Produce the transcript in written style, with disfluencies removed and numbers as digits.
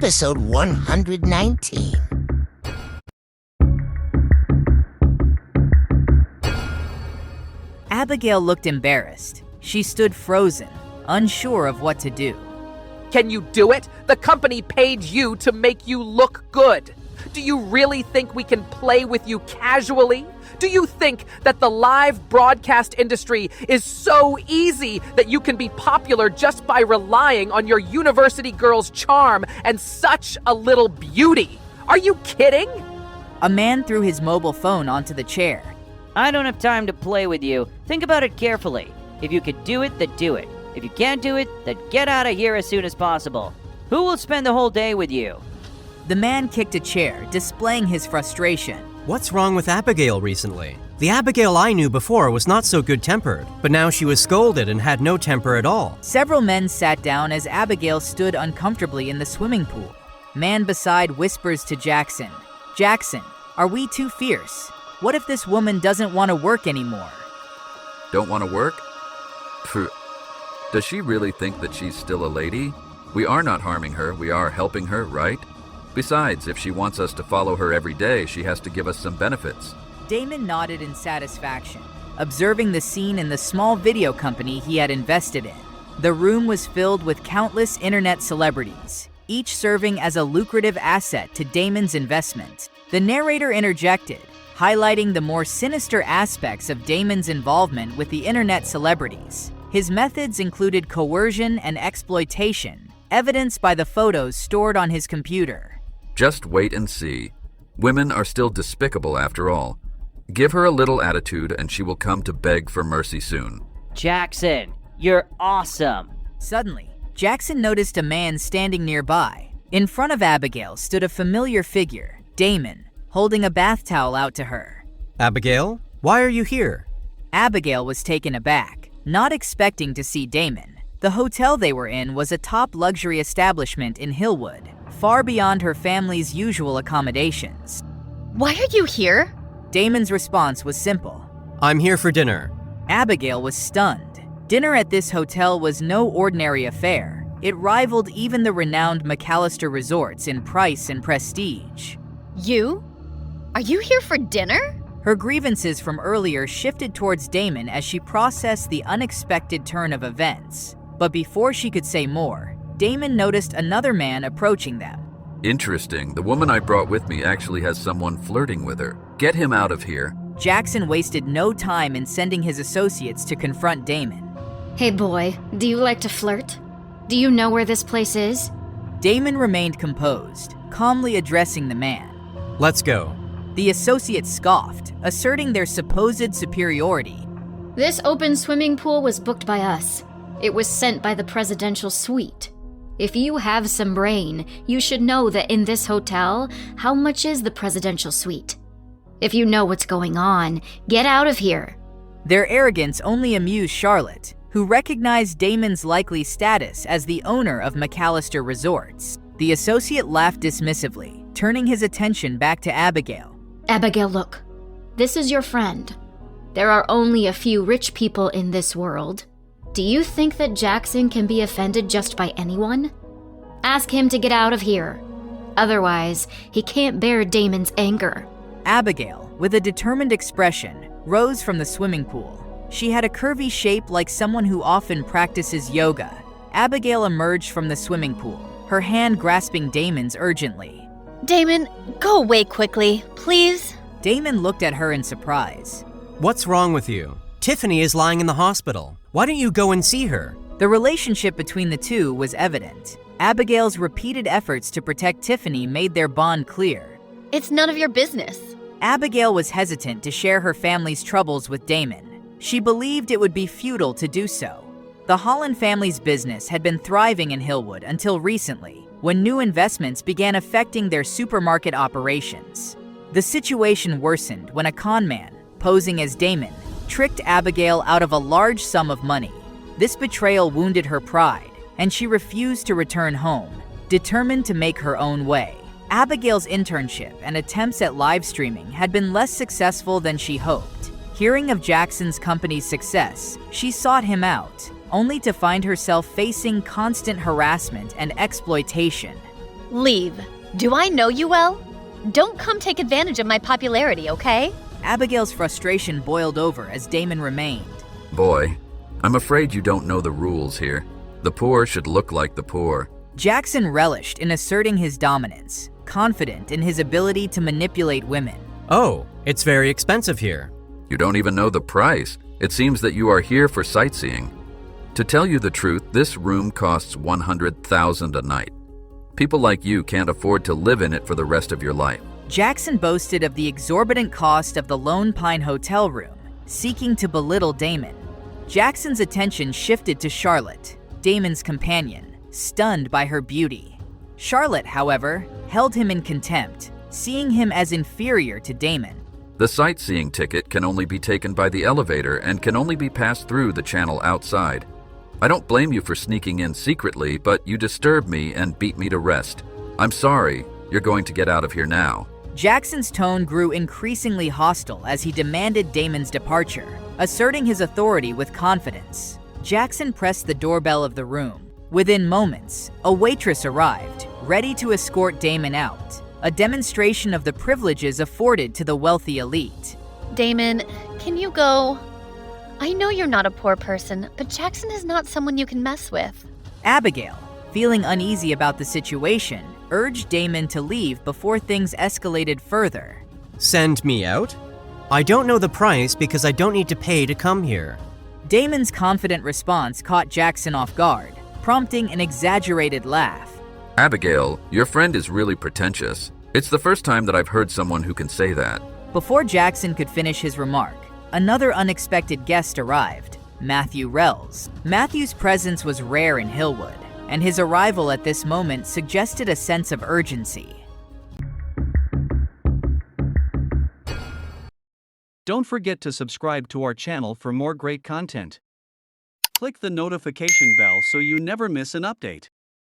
episode 119. Abigail looked embarrassed. She stood frozen, unsure of what to do. Can you do it? The company paid you to make you look good. Do you really think we can play with you casually? Do you think that the live broadcast industry is so easy that you can be popular just by relying on your university girl's charm and such a little beauty? Are you kidding? A man threw his mobile phone onto the chair. I don't have time to play with you. Think about it carefully. If you could do it, then do it. If you can't do it, then get out of here as soon as possible. Who will spend the whole day with you? The man kicked a chair, displaying his frustration. What's wrong with Abigail recently? The Abigail I knew before was not so good-tempered, but now she was scolded and had no temper at all. Several men sat down as Abigail stood uncomfortably in the swimming pool. Man beside whispers to Jackson, "Jackson, are we too fierce? What if this woman doesn't want to work anymore?" Don't want to work? Pfft. Does she really think that she's still a lady? We are not harming her, we are helping her, right? Besides, if she wants us to follow her every day, she has to give us some benefits. Damon nodded in satisfaction, observing the scene in the small video company he had invested in. The room was filled with countless internet celebrities, each serving as a lucrative asset to Damon's investment. The narrator interjected, highlighting the more sinister aspects of Damon's involvement with the internet celebrities. His methods included coercion and exploitation, evidenced by the photos stored on his computer. Just wait and see. Women are still despicable after all. Give her a little attitude and she will come to beg for mercy soon. Jackson, you're awesome. Suddenly, Jackson noticed a man standing nearby. In front of Abigail stood a familiar figure, Damon, holding a bath towel out to her. Abigail, why are you here? Abigail was taken aback, not expecting to see Damon. The hotel they were in was a top luxury establishment in Hillwood, far beyond her family's usual accommodations. Why are you here? Damon's response was simple. I'm here for dinner. Abigail was stunned. Dinner at this hotel was no ordinary affair. It rivaled even the renowned McAllister resorts in price and prestige. You? Are you here for dinner? Her grievances from earlier shifted towards Damon as she processed the unexpected turn of events. But before she could say more, Damon noticed another man approaching them. Interesting. The woman I brought with me actually has someone flirting with her. Get him out of here. Jackson wasted no time in sending his associates to confront Damon. Hey boy, do you like to flirt? Do you know where this place is? Damon remained composed, calmly addressing the man. Let's go. The associates scoffed, asserting their supposed superiority. This open swimming pool was booked by us. It was sent by the presidential suite. If you have some brain, you should know that in this hotel, how much is the presidential suite? If you know what's going on, get out of here. Their arrogance only amused Charlotte, who recognized Damon's likely status as the owner of McAllister Resorts. The associate laughed dismissively, turning his attention back to Abigail. Abigail, look. This is your friend. There are only a few rich people in this world. Do you think that Jackson can be offended just by anyone? Ask him to get out of here. Otherwise, he can't bear Damon's anger. Abigail, with a determined expression, rose from the swimming pool. She had a curvy shape like someone who often practices yoga. Abigail emerged from the swimming pool, her hand grasping Damon's urgently. Damon, go away quickly, please. Damon looked at her in surprise. What's wrong with you? Tiffany is lying in the hospital. Why don't you go and see her? The relationship between the two was evident. Abigail's repeated efforts to protect Tiffany made their bond clear. It's none of your business. Abigail was hesitant to share her family's troubles with Damon. She believed it would be futile to do so. The Holland family's business had been thriving in Hillwood until recently, when new investments began affecting their supermarket operations. The situation worsened when a con man, posing as Damon, tricked Abigail out of a large sum of money. This betrayal wounded her pride, and she refused to return home, determined to make her own way. Abigail's internship and attempts at live streaming had been less successful than she hoped. Hearing of Jackson's company's success, she sought him out, only to find herself facing constant harassment and exploitation. Leave. Do I know you well? Don't come take advantage of my popularity, okay? Abigail's frustration boiled over as Damon remained. Boy, I'm afraid you don't know the rules here. The poor should look like the poor. Jackson relished in asserting his dominance, confident in his ability to manipulate women. Oh, it's very expensive here. You don't even know the price. It seems that you are here for sightseeing. To tell you the truth, this room costs $100,000 a night. People like you can't afford to live in it for the rest of your life. Jackson boasted of the exorbitant cost of the Lone Pine hotel room, seeking to belittle Damon. Jackson's attention shifted to Charlotte, Damon's companion, stunned by her beauty. Charlotte, however, held him in contempt, seeing him as inferior to Damon. The sightseeing ticket can only be taken by the elevator and can only be passed through the channel outside. I don't blame you for sneaking in secretly, but you disturbed me and beat me to rest. I'm sorry. You're going to get out of here now. Jackson's tone grew increasingly hostile as he demanded Damon's departure, asserting his authority with confidence. Jackson pressed the doorbell of the room. Within moments, a waitress arrived, ready to escort Damon out, a demonstration of the privileges afforded to the wealthy elite. Damon, can you go? I know you're not a poor person, but Jackson is not someone you can mess with. Abigail, feeling uneasy about the situation, urged Damon to leave before things escalated further. Send me out? I don't know the price because I don't need to pay to come here. Damon's confident response caught Jackson off guard, prompting an exaggerated laugh. Abigail, your friend is really pretentious. It's the first time that I've heard someone who can say that. Before Jackson could finish his remark, another unexpected guest arrived, Matthew Rells. Matthew's presence was rare in Hillwood, and his arrival at this moment suggested a sense of urgency. Don't forget to subscribe to our channel for more great content. Click the notification bell so you never miss an update.